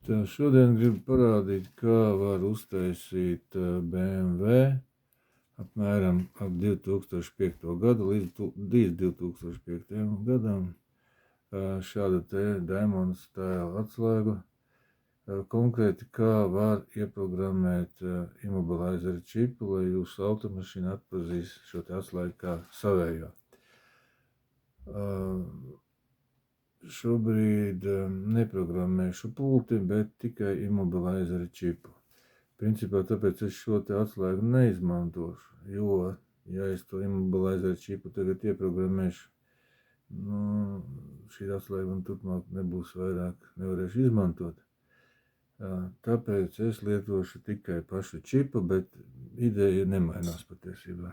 Tā šodien gribu parādīt, kā var uztaisīt BMW apmēram ap 2005. gadu līdz 2005. gadam šādu te Diamond style atslēgu. Konkrēti, kā var ieprogrammēt immobilizeru čipu, lai jūsu automašīna atpazīst šo te atslēgu kā savējo. Šobrīd neprogrammēšu pulti, bet tikai immobilizeru čipu. Principā tāpēc es šo te atslēgu neizmantošu, jo, ja es to immobilizeru čipu tagad ieprogrammēšu, šī atslēga man turpmāk nebūs vairāk, nevarēšu izmantot. Tāpēc es lietošu tikai pašu čipu, bet ideja nemainās patiesībā.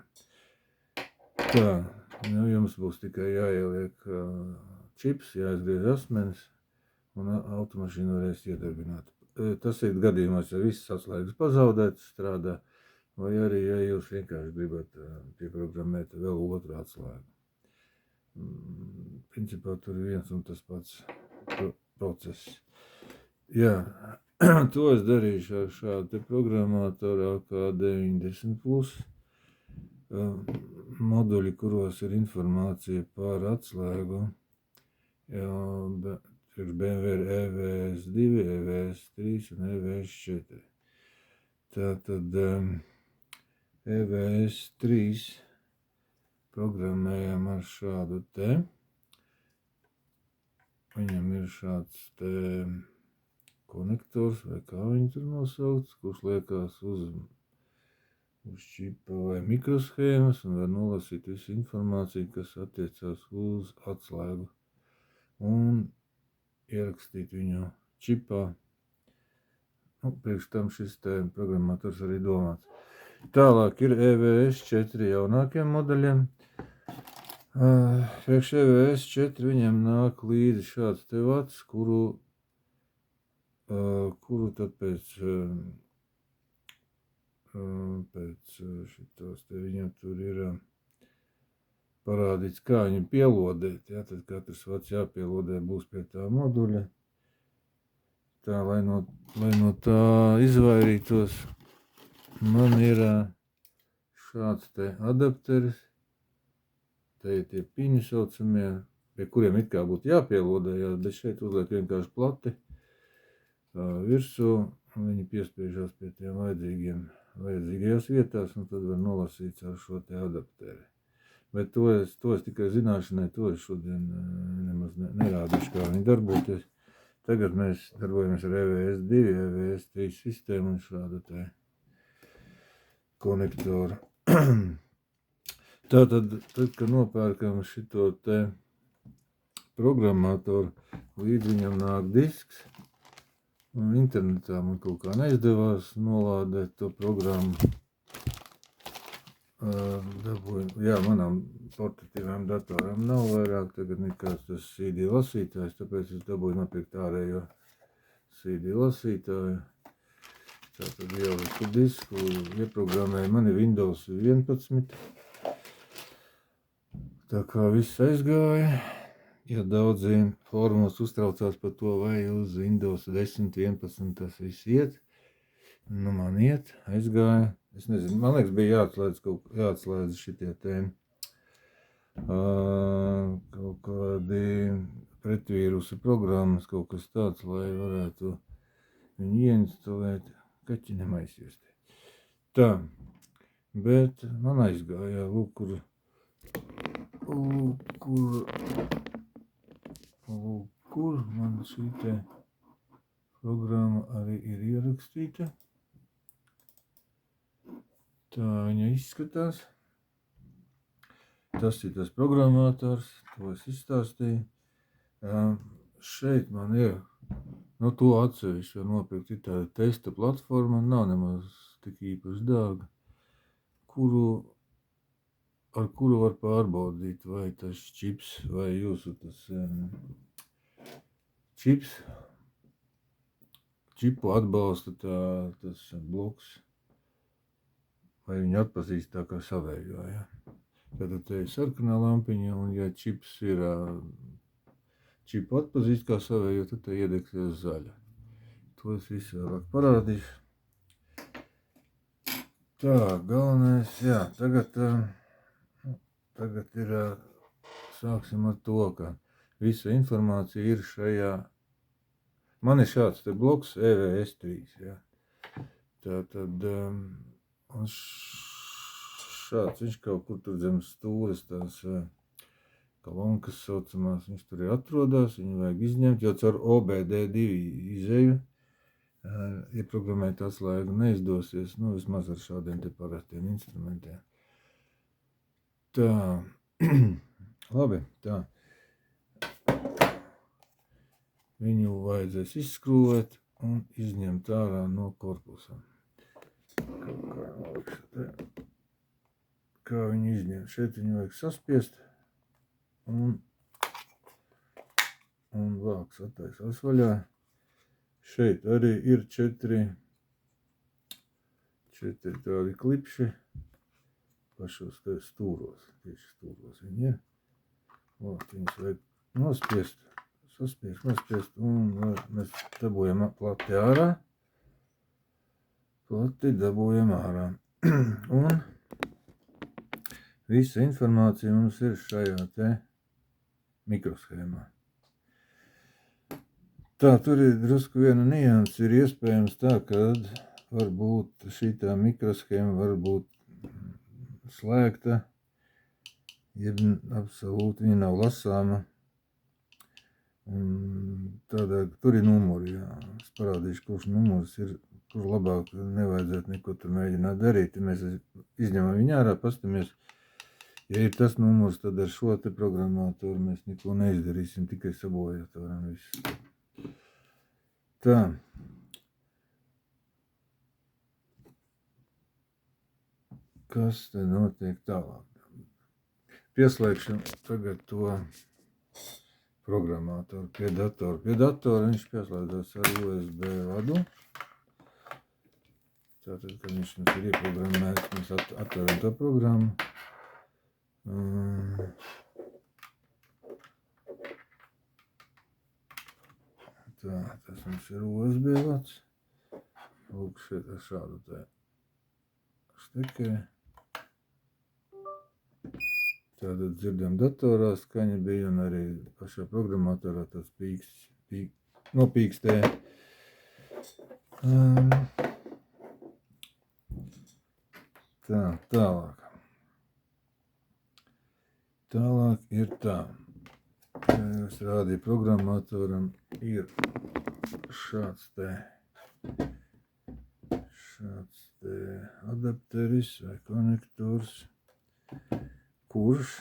Tā, jums būs tikai jāieliek čips, jāizgriež asmenis un automašīnu varēs iedarbināt. Tas ir gadījumos, ja visas atslēgas pazaudētas strādā, vai arī, ja jūs vienkārši gribat pieprogrammēt vēl otru atslēgu. Principā tur ir viens un tas pats process. Jā, to es darīšu ar šādu te programmatoru AK90 Plus. Moduļi, kuros ir informācija par atslēgu, priekš BMW ir EVS2, EVS3 un EVS4. Tātad EVS3 programmējam ar šādu te. Viņam ir šāds te konektors, vai kā viņi tur nosauc, kurš liekās uz čipa vai mikroshēmas un var nolasīt visu informāciju, kas attiecās uz atslēgu un ierakstīt viņu čipā. Priekš tam šis te programmators arī domāts. Tālāk ir EVS4 jaunākiem modeļiem. Priekš EVS4 viņam nāk līdzi šāds te vats, kuru tad pēc šitos te viņam tur ir parādīts, kā viņu pielodēt. Ja, tad katrs vats jāpielodē būs pie tā moduļa. Tā, lai no tā izvairītos, man ir šāds te adapteris. Te ir tie piņi saucamie, pie kuriem it kā būtu jāpielodējās, bet šeit uzliek vienkārši plati virsū, un viņi piespiežās pie tiem vajadzīgajās vietās, un tad var nolasīt ar šo te adapteri. Bet to es tikai zināšanai, to es šodien nemaz nerādīšu, kā viņi darboties. Tagad mēs darbojamies ar EVS2, EVS3 sistēmu un šādu te konektoru. Tātad, kad nopērkam šito te programmatoru, līdz viņam nāk disks, un internetā man kaut kā neizdevās nolādēt to programmu. Manām portatīvām datorām nav vairāk tagad nekāds tas CD lasītājs, tāpēc es dabūju nopirkt ārējo CD lasītāju. Tātad ieliku disku, ieprogrammēju, man ir Windows 11. Tā kā viss aizgāja, ja daudzi fórumos uztraucās par to, vai uz Windows 10, 11 tas viss iet. Man iet, aizgāja. Es nezinu, man liekas, bija jāatslēdz šitie te kaut kādi pretvīrusa programmas, kaut kas tāds, lai varētu viņu ieinstalēt. Kaķi nemaisies te. Tā, bet man aizgāja, lūk, kur man šī te programma arī ir ierakstīta. Tā viņa izskatās. Tas ir tas programmators, to es izstāstīju. Šeit man ir, to atsevišķi var nopirkt, ir tāda testa platforma, nav nemaz tik īpaši dārga, ar kuru var pārbaudīt, vai tas čips, vai jūsu tas čipu atbalsta tas bloks, vai viņu atpazīst tā kā savējo, ja. Tātad te ir sarkanā lampiņa, un ja čips čipu atpazīst kā savējo, tad te iedegsies zaļa. To es visu vēlāk parādīšu. Tā, galvenais, jā, tagad ir, sāksim ar to, ka visa informācija ir šajā, man ir šāds te bloks EVS3, jā. Tātad, un šāds, viņš kaut kur tur zem stūres tās kolonkas saucamās, viņš tur ir atrodās, viņu vajag izņemt, jo caur OBD2 izēju ieprogrammēt atslēgu neizdosies, nu vismaz ar šādiem te parastiem instrumentiem. Tā, labi, tā. Viņu vajadzēs izskrūvēt un izņemt ārā no korpusa. Kā viņu izņemt? Šeit viņu vajag saspiest un vāks attaisās vaļā. Šeit arī ir 4 tādi klipši pašos stūros, tieši stūros viņi ir. Viņus vajag nospiest, saspiest, un mēs dabūjam plati ārā. Un visa informācija mums ir šajā te mikroshēmā. Tā, tur ir drusku viena nianse, ir iespējams tā, ka varbūt šī tā mikroshēma var būt slēgta, jeb absolūti viņa nav lasāma. Un tādā, tur ir numuri, jā. Es parādīšu, kurš numurs ir, kur labāk nevajadzētu neko tur mēģināt darīt. Ja mēs izņemam viņu ārā, pastamies, ja ir tas numurs, tad ar šo te programmātoru mēs neko neizdarīsim, tikai sabojāt varam visu. Tā. Kas te notiek tālāk? Pieslēgšu tagad to programmātoru pie datora. Pie datora viņš pieslēdzās ar USB vadu. Tātad, kad viņš mums ir ieprogrammēts, mēs atveram to programmu. Tā, tas mums ir USB vads. Lūk, šeit ar šādu tā štekeri. Tātad dzirdam datorā skaņa bija un arī pašā programmatorā tāds nopīkstē. Tā, tālāk. Tālāk ir tā. Es rādīju programmatoram, ir šāds te adapteris vai konektors, kurš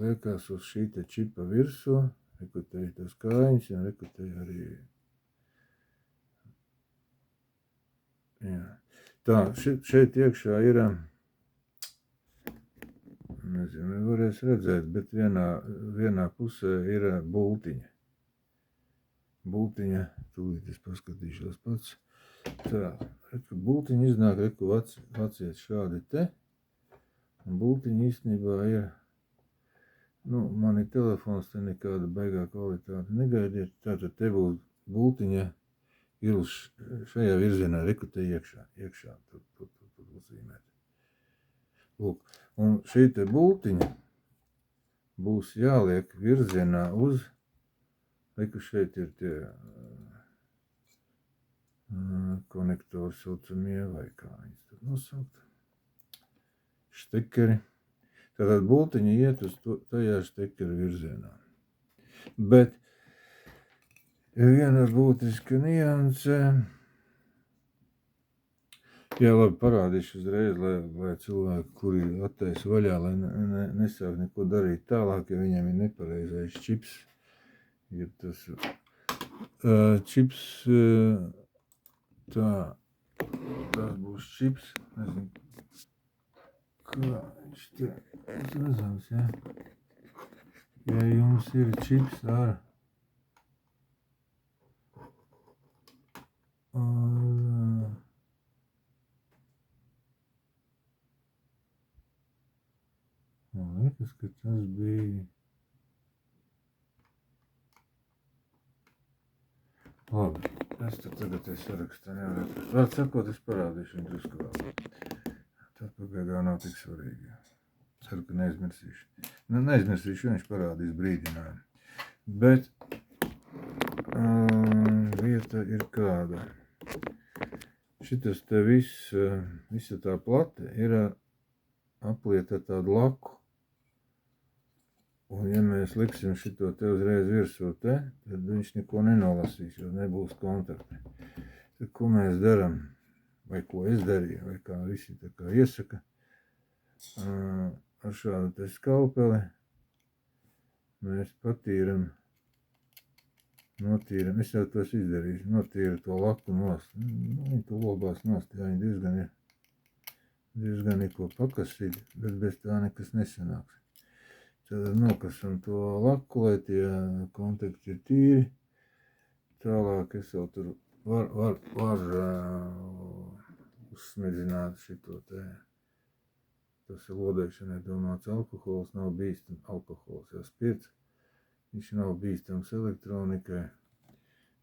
liekās uz šī te čipa virsū, rekutēja tas kājiņas un rekutēja arī. Jā. Tā, šeit iekšā ir, nezinu, varēs redzēt, bet vienā pusē ir bultiņa. Bultiņa, tūlīt es paskatīšos pats. Tā, bultiņa iznāk, vaciet šādi te. Un bultiņa īstenībā ir, man ir telefons, te nekāda baigā kvalitāte negaidiet. Tātad te būs bultiņa, ir uz šajā virzienā rekutē iekšā, tur uzzīmēt. Lūk, un šī te bultiņa būs jāliek virzienā uz, liku šeit ir tie konektori saucamie, vai kā viņas tur nosaukt, štekeri. Tātad bultiņa iet uz tajā štekeri virzienā. Bet viena būtiska nianse, jā, labi, parādīšu uzreiz, lai cilvēki, kuri attaisa vaļā, lai nesāk neko darīt tālāk, ja viņiem ir nepareizais čips. Ja tas čips, tas būs čips, nezinu, kā viņš te redzams, ja? Ja jums ir čips ar man liekas, ka tas bija Labi, es tad tagad sarakstā nevaru atrast. Vārds sakot, es parādīšu viņu drusku vēl. Tas pagaidām nav tik svarīgi. Ceru, ka neaizmirsīšu. Nu, neaizmirsīšu, viņš parādīs brīdinājumu. Bet lieta ir kāda. Šitas te visa tā plate ir aplieta ar tādu laku. Un ja mēs liksim šito te uzreiz virsū te, tad viņš neko nenolasīs, jo nebūs kontakti. Tad ko mēs daram, vai ko es darīju, vai kā visi tā kā iesaka, ar šādu te skalpeli mēs notīram, es jau tos izdarīšu, notīru to laku nost. Viņi to lobās nost, jā, viņi diezgan ir ko pakasīt, bet bez tā nekas nesanāks. Tad nokasam to laku, lai tie kontakti ir tīri. Tālāk es jau tur var uzsmedzināt šito te. Tas ir lodēšanai domāts alkohols, nav bīstams alkohols, jau spirts. Viņš nav bīstams elektronikai.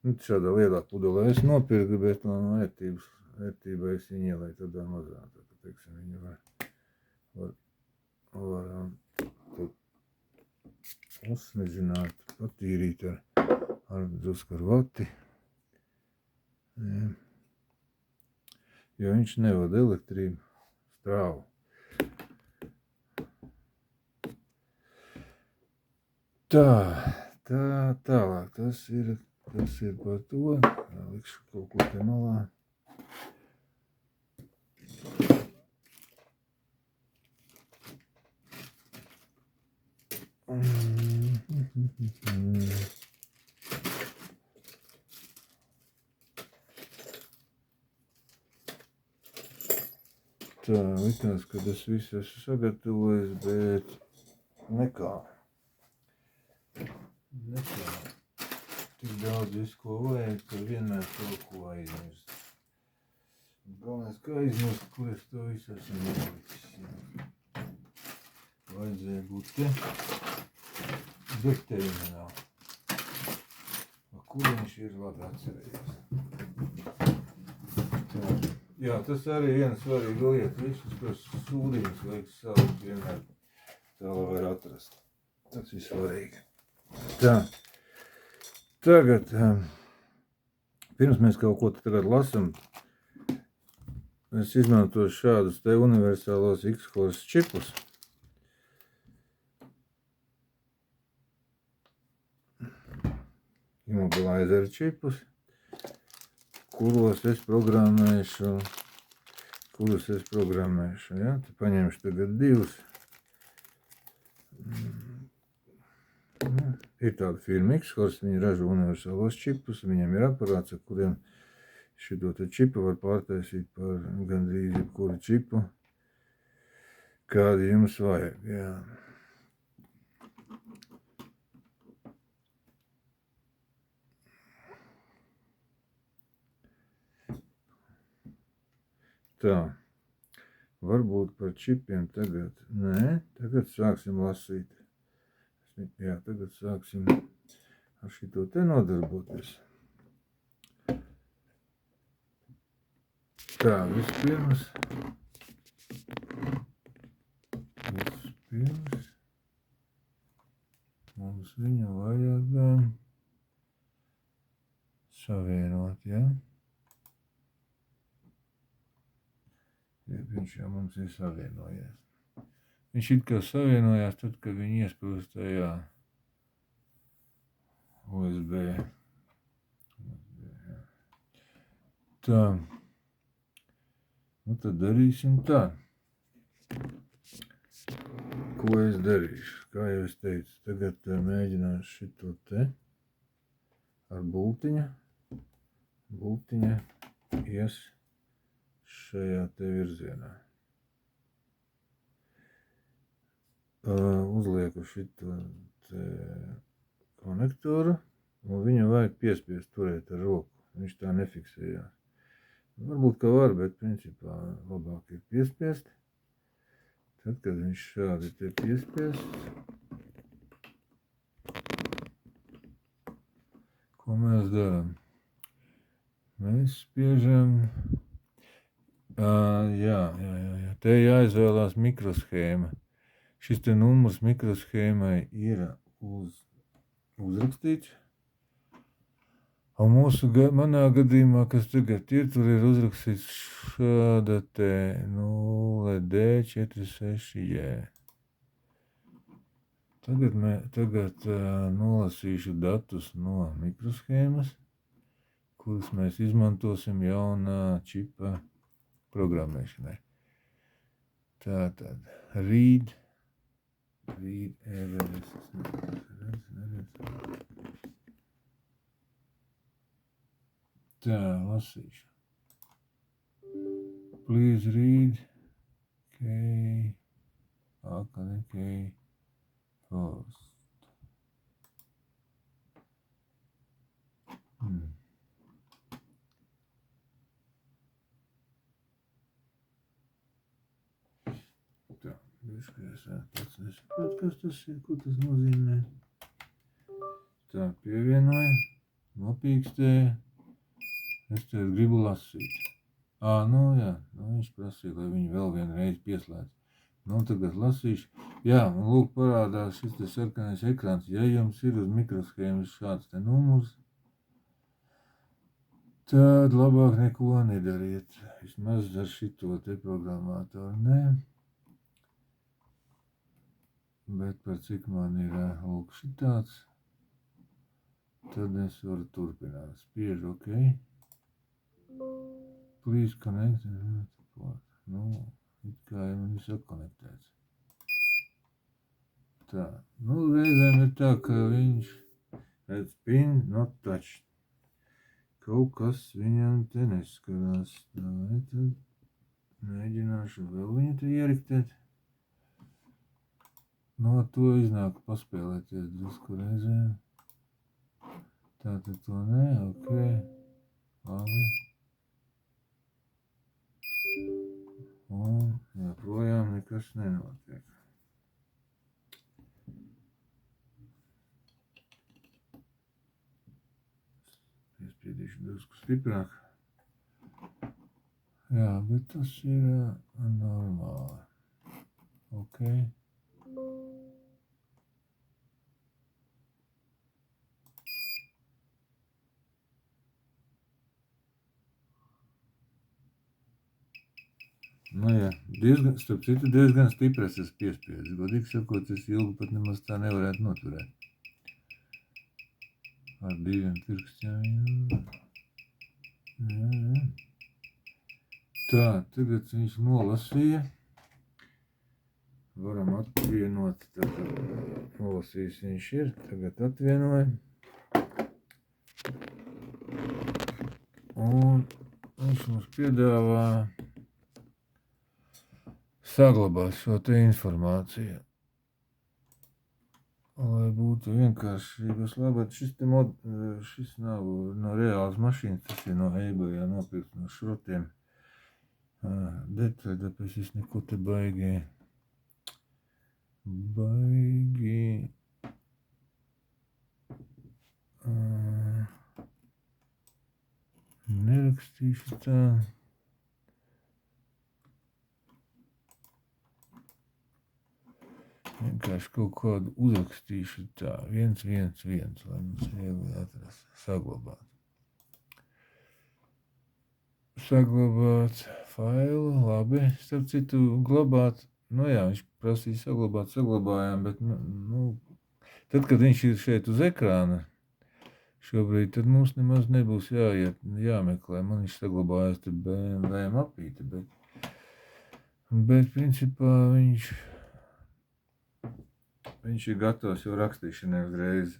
Nu, šādā lielā pudelē es nopirku, bet no vērtībā es viņu ielēju tādā mazā. Tā, teiksim, viņi var uzsmedzināt, patīrīt ar drusku ar vati. Jo viņš nevada elektrību, strāvu. Tālāk, tas ir par to. Likšu kaut ko te malā. Tā, likās, ka es visu esmu sagatavojis, bet nekā. Tik daudz visu, ko vajag, ka vienmēr kaut ko aizmirst. Galvenais, ka aizmirst, kur es to visu esmu nolicis. Vajadzēja būt te, bet te viņa nav. Kur viņš ir, labi atcerējos. Jā, tas arī viena svarīga lieta. Visus tos sūdījums vajag salikt vienmēr tā, lai var atrast. Tas ir svarīgi. Tā. Tagad, pirms mēs kaut ko tagad lasam, es izmantošu šādus te universālos X-Force čipus. Immobilizer čipus, kurus es programmēšu, ja? Te paņemšu tagad divus. Ir tāda firma X-Force, viņi ražo universālos čipus, viņiem ir aparāts, ar kuriem šito te čipu var pārtaisīt par gandrīz jebkuru čipu, kādi jums vajag, jā. Tā, varbūt par čipiem tagad, nē, tagad sāksim lasīt. Jā, tagad sāksim ar šito te nodarboties. Tā, vispirms mums viņu vajag savienot, ja? Ja, viņš jau mums ir savienojies. Viņš it kā savienojās tad, kad viņi iespūst tajā USB. Jā. Tā. Nu tad darīsim tā. Ko es darīšu? Kā jau es teicu, tagad mēģināšu šito te ar bultiņa ies šajā te virzienā. Uzlieku šito te konektoru, un viņu vajag piespiest turēt ar roku. Viņš tā nefiksējās. Varbūt, ka var, bet principā labāk ir piespiest. Tad, kad viņš šādi te piespiest, ko mēs darām? Mēs spiežam. Jā. Te jāizvēlās mikroshēma. Šis te numurs mikroshēmai ir uzrakstīts. Un manā gadījumā, kas tagad ir, tur ir uzrakstīts šāda te 0D46J. Tagad nolasīšu datus no mikroshēmas, kurus mēs izmantosim jaunā čipa programmēšanai. Tātad read Everest. Tā, lasīšu. Please read K first. Tā, es pats nesaprotu, kas tas ir, ko tas nozīmē. Tā, pievienoju, nopīkstēju. Es te gribu lasīt. Jā, viņš prasīja, lai viņu vēl vienreiz pieslēdz. Tagad lasīšu. Jā, un lūk parādās šis te sarkanais ekrāns. Ja jums ir uz mikroshēmas šāds te numurs, tad labāk neko nedariet. Vismaz ar šito te programmātoru, nē. Bet par cik man ir lūk šitāds, tad es varu turpināt. Spiežu OK. Please connect. It kā jau man ir sakonektēts. Tā, reizēm ir tā, ka viņš redz pin not touched. Kaut kas viņam te neskarās. Tā, tad mēģināšu vēl viņu te ieriktēt. To iznāk paspēlēties drusku reizēm. Tātad to nē, ok. Labi. Un joprojām nekas nenotiek. Piespiedīšu drusku stiprāk. Jā, bet tas ir normāli. Ok. Jā, starp citu diezgan stipras es piespiedzu. Godīgi sakot, es ilgi pat nemaz tā nevarētu noturēt. Ar 2 pirkstiem. Jā. Tā, tagad viņš nolasīja. Varam atvienot. Tātad nolasījis viņš ir. Tagad atvienojam. Un viņš mums piedāvā saglabāt šo te informāciju. Lai būtu vienkāršības labāk, šis nav no reālas mašīnas, tas ir no eBayā nopirkt no šrotiem. Detaļ, tāpēc es neko te baigi nerakstīšu tā. Vienkārši kaut kādu uzrakstīšu tā, 111, lai mums viegli atrast, saglabāt. Saglabāt failu, labi, starp citu glabāt, jā, viņš prasīja saglabājām, bet, tad, kad viņš ir šeit uz ekrāna, šobrīd, tad mums nemaz nebūs jāmeklē, man viņš saglabājās te BMW mapīte, bet principā viņš ir gatavs jau rakstīšanai uzreiz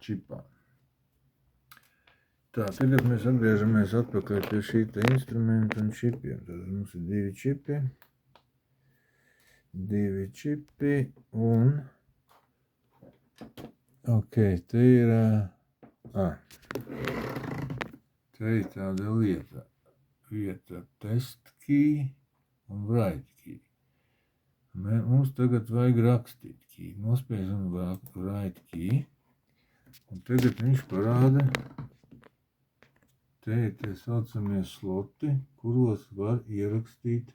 čipā. Tā, tagad mēs atgriežamies atpakaļ pie šī te instrumenta un čipiem. Tad mums ir 2 čipi un ok, te ir tāda vieta test key un write key. Mums tagad vajag rakstīt key. Nospiežam write key. Un tagad viņš parāda, te ir tie saucamie sloti, kuros var ierakstīt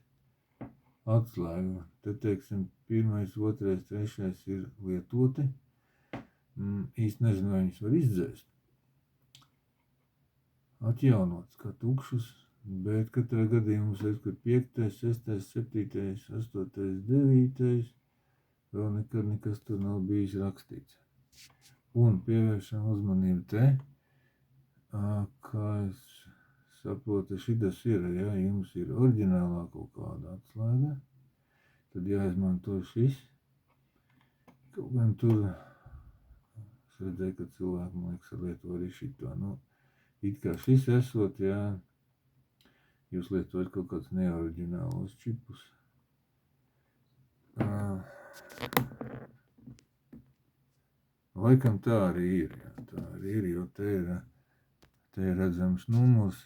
atslēgu. Te, teiksim, 1, 2, 3 ir lietoti. Īsti nezinu, vai viņus var izdzēst. Atjaunots kā tukšus, bet katrā gadījumā mums ir, kur 5, 6, 7, 8, 9. Vēl nekad nekas tur nav bijis rakstīts. Un pievēršam uzmanību te, kā es saprotu, šitas ir, ja jums ir oriģinālā kaut kāda atslēga, tad jāizmanto šis. Kaut gan tur, es redzēju, ka cilvēki, man liekas, lieto arī šito, it kā šis esot, jā, jūs lietojat kaut kāds neoriģinālos čipus. Laikam tā arī ir, jā, tā arī ir, jo te ir redzams numurs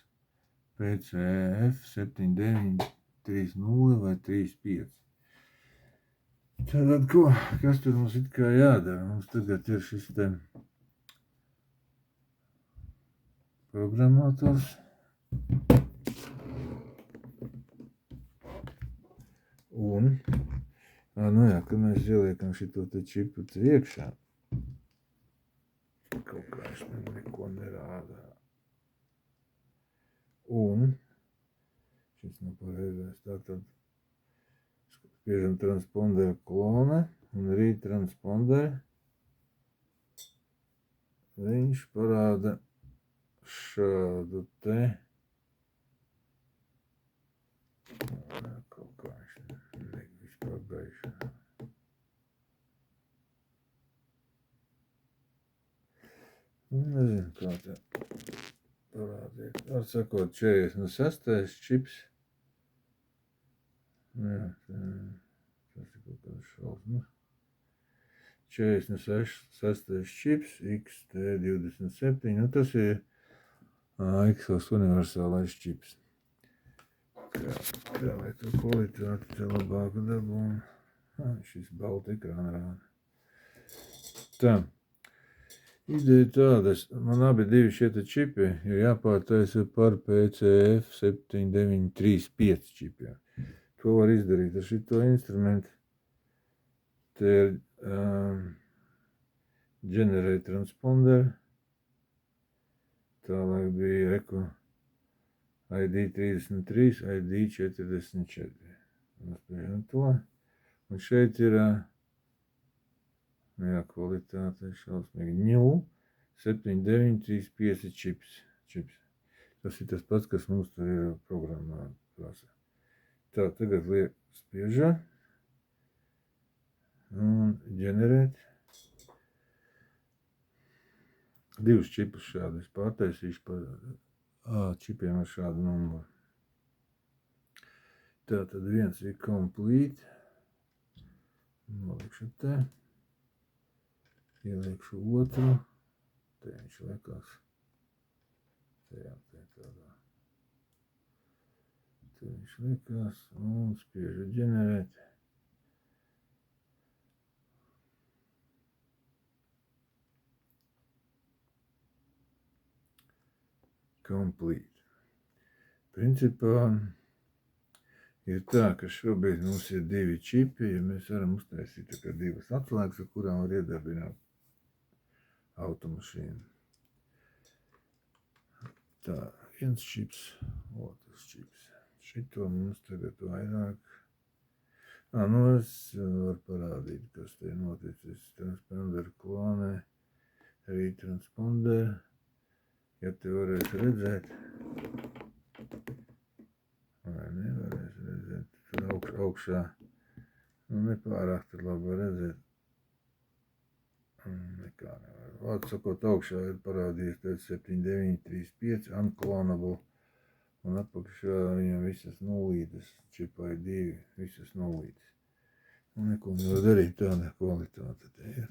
PCF 7930 vai 35. Tātad, kas tur mums it kā jādara? Mums tagad ir šis te programmators. Un, jā, kad mēs ieliekam šito te čipu te iekšā, kaut kā viņš neko nerādā. Un šis nav pareizais, tātad spiežam transpondera klone un read transponder. Viņš parāda šādu te. Kaut kā viņš vispār gaišā. Nezinu, kā te parādīt. Var sakot, 46. čips. Jā, tas ir kaut kāds šausmas. 46. čips, XT27. Tas ir Xos universālais čips. Kā lai to kvalitāti te labāku dabūnu. Šis balta ekrāna rāda. Tā. Ideja tāda, man abi divi šie čipi ir jāpārtaisa par PCF 7935 čipiem. To var izdarīt ar šito instrumentu. Te ir generate transponder. Tālāk bija ID33, ID44. Nospiežam to. Un šeit ir kvalitāte šausmīgi. New 7935 čips. Tas ir tas pats, kas mums tur ir programmā prasa. Tā, tagad liek spiežā. Un ģenerēt. Divus čipus šādi es pārtaisīšu par čipiem ar šādu numuru. Tā, tad viens ir complete. Nolikšu te. Ieliekšu otru. Te viņš liekas. Te tādā. Te viņš liekas un spiežu ģenerēt. Complete. Principā ir tā, ka šobrīd mums ir divi čipi, ja mēs varam uztaisīt tikai divas atslēgas, ar kurām var iedarbināt automašīnu. Tā, viens čips, otrs čips. Šito mums tagad vairāk. Es varu parādīt, kas te ir noticis. Transponder klonē, arī transponder. Ja te varēs redzēt, vai nevarēs redzēt, tur augšā, nepārāk tur labi redzēt, nekā nevar. Vārds sakot, augšā ir parādījies 7935 unclonable, un apakšā viņam visas nulītes, chip ID, visas nulītes. Un neko nevar darīt, tāda kvalitāte te ir.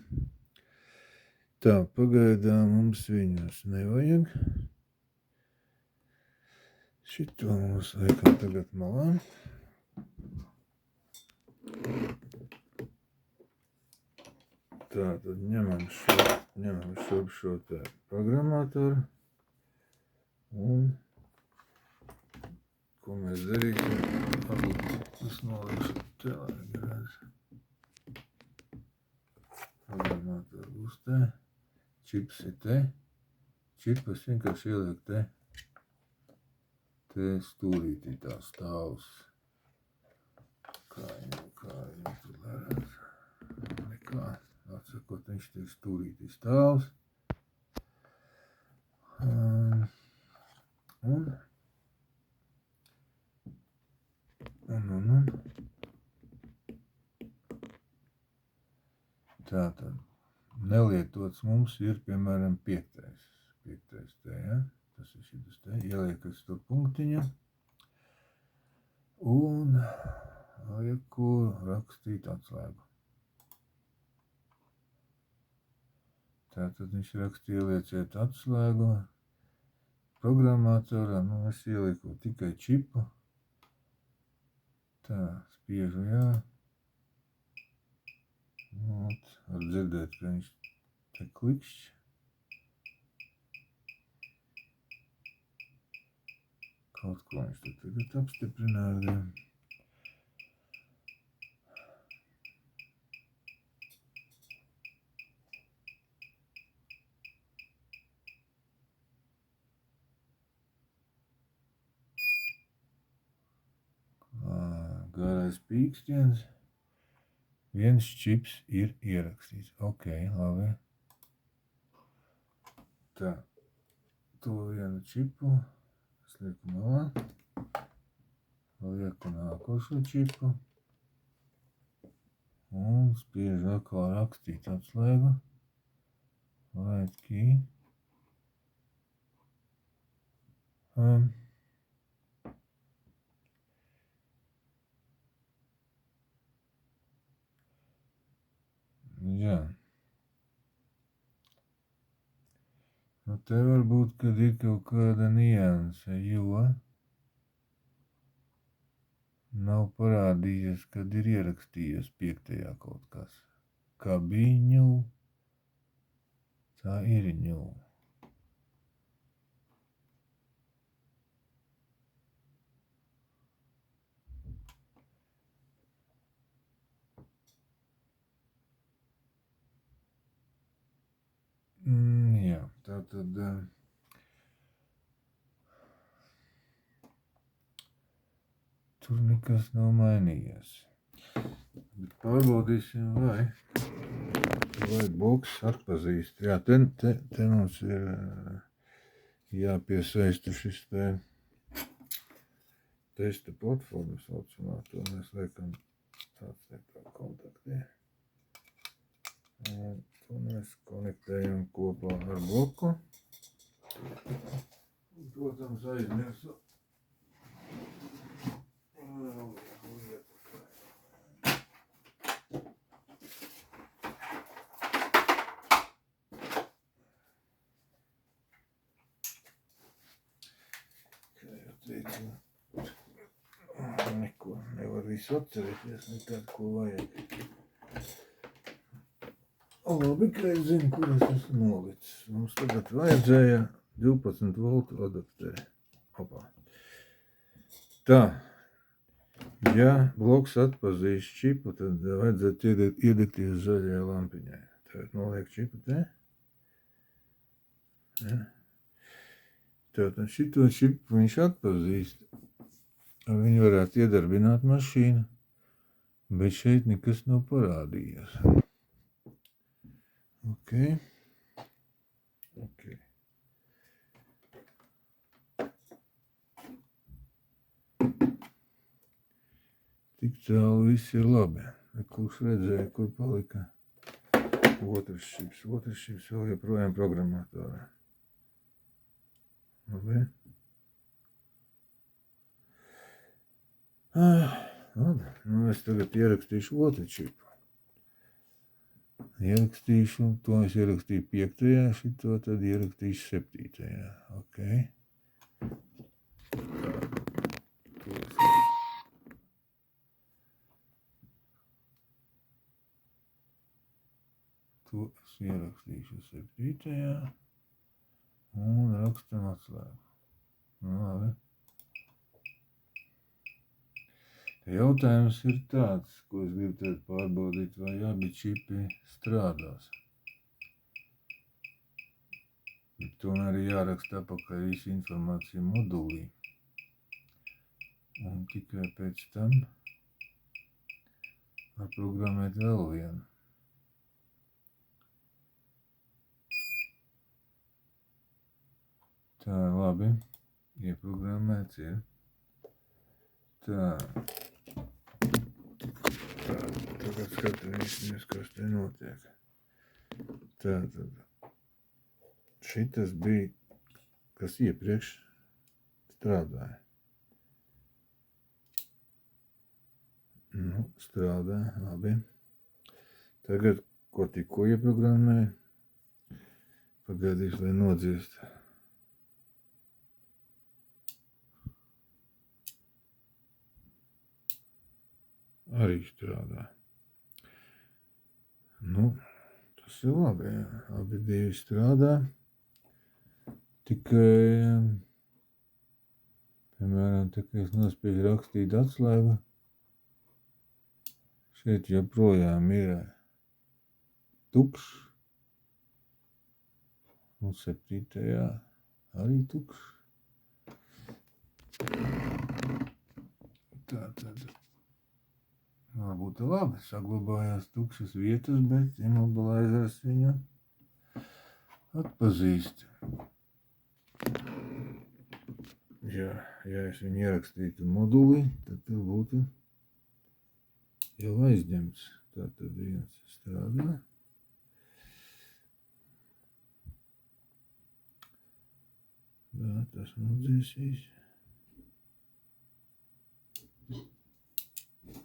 Tā, pagaidām mums viņus nevajag. Šito mums liekam tagad malā. Tā, tad ņemam šo ņemam šo te programmatoru un ko mēs darīsim, varbūt es nolikšu te, lai redz. Programmatoru būs te, čips ir te, čipas vienkārši ieliek te stūrītī tā stāvs. Kā viņu tur redz? Nekā, atsakot, viņš tiek stūrītī stāvs. Tātad nelietots mums ir, piemēram, piektais te, ja? Tas ir šitas te, ieliekas tur punktiņa un lieku rakstīt atslēgu. Tātad viņš rakstīja ielieciet atslēgu programmatorā, es ieliku tikai čipu. Tā, spiežu jā. Var dzirdēt, ka viņš te klikšķi. Kaut ko viņš te tagad apstiprināja. Garais pīkstiens. Viens čips ir ierakstīts. Ok, labi. Tā, to vienu čipu es lieku malā. Lieku nākošo čipu. Un spiežu atkal rakstīt atslēgu. Write key. Jā. Te varbūt, kad ir kaut kāda nianse, jo nav parādījies, kad ir ierakstījies piektajā kaut kas. Kā bija ņū, tā ir ņū. Jā, tā tad tur nekas nav mainījies. Bet pārbaudīsim, vai boks atpazīst. Jā, te mums ir jāpiesaista šis te testa platforma saucamā. To mēs liekam tāds tā kontaktē. Un to mēs konektējam kopā ar bloku. Protams, aizmirsu. Kā jau teicu, neko nevar visu atcerēties, nekad ko vajag. Labi, ka es zinu, kur es esmu nolicis. Mums tagad vajadzēja 12 voltu adapteri. Opā. Tā, ja bloks atpazīs čipu, tad vajadzētu iedegties zaļajā lampiņai. Tagad noliek čipu te. Ja. Tātad šito čipu viņš atpazīst. Viņu varētu iedarbināt mašīnu, bet šeit nekas nav parādījies. Ok. Tik tālu viss ir labi. Kurš redzēja, kur palika otrs čips. Otrs čips vēl joprojām programmatorā. Labi. Labi, es tagad ierakstīšu otru čipu. Ierakstīšu, to es ierakstīju 5. šito tad ierakstīšu 7. Ok. To es ierakstīšu 7. un rakstam atslēgu. Nu, labi. Jautājums ir tāds, ko es gribu tagad pārbaudīt, vai abi čipi strādās. Tomēr ir jāraksta apakaļ visa informācija modulī. Un tikai pēc tam var programmēt vēl vienu. Tā, labi. Ieprogrammēts ir. Tā. Tagad skatāmies, kas te notiek. Tā, tad. Šitas bija, kas iepriekš strādāja. Nu, strādāja, labi. Tagad, ko tikko ieprogrammēju, pagaidīšu, lai nodziest. Arī strādā. Nu, tas ir labi, jā. Abi divi strādā. Tikai, piemēram, tā kā es nospiežu rakstīt atslēgu, šeit joprojām ir tukšs. Un 7. arī tukšs. Tā tad. Varbūt labi, saglabājās tukšas vietas, bet immobilizers viņu atpazīst. Ja es viņu ierakstītu modulī, tad tur būtu jau aizņemts. Tātad viens strādā. Tā, tas nodzēsīs.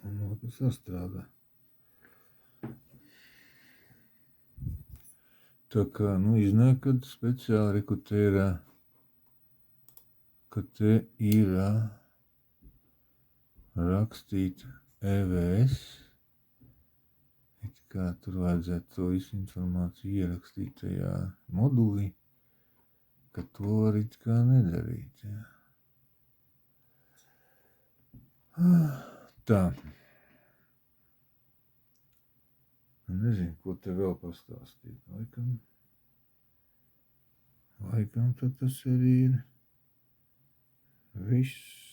Un otrs sastrādā. Tā kā, iznāk, kad speciāli rekutērā, ka te ir rakstīt EVS. It kā tur vajadzētu to visu informāciju ierakstīt tajā modulī, ka to var it kā nedarīt. Jā. Tā. Nezinu, ko te vēl pastāstīt. Laikam tad tas arī ir viss.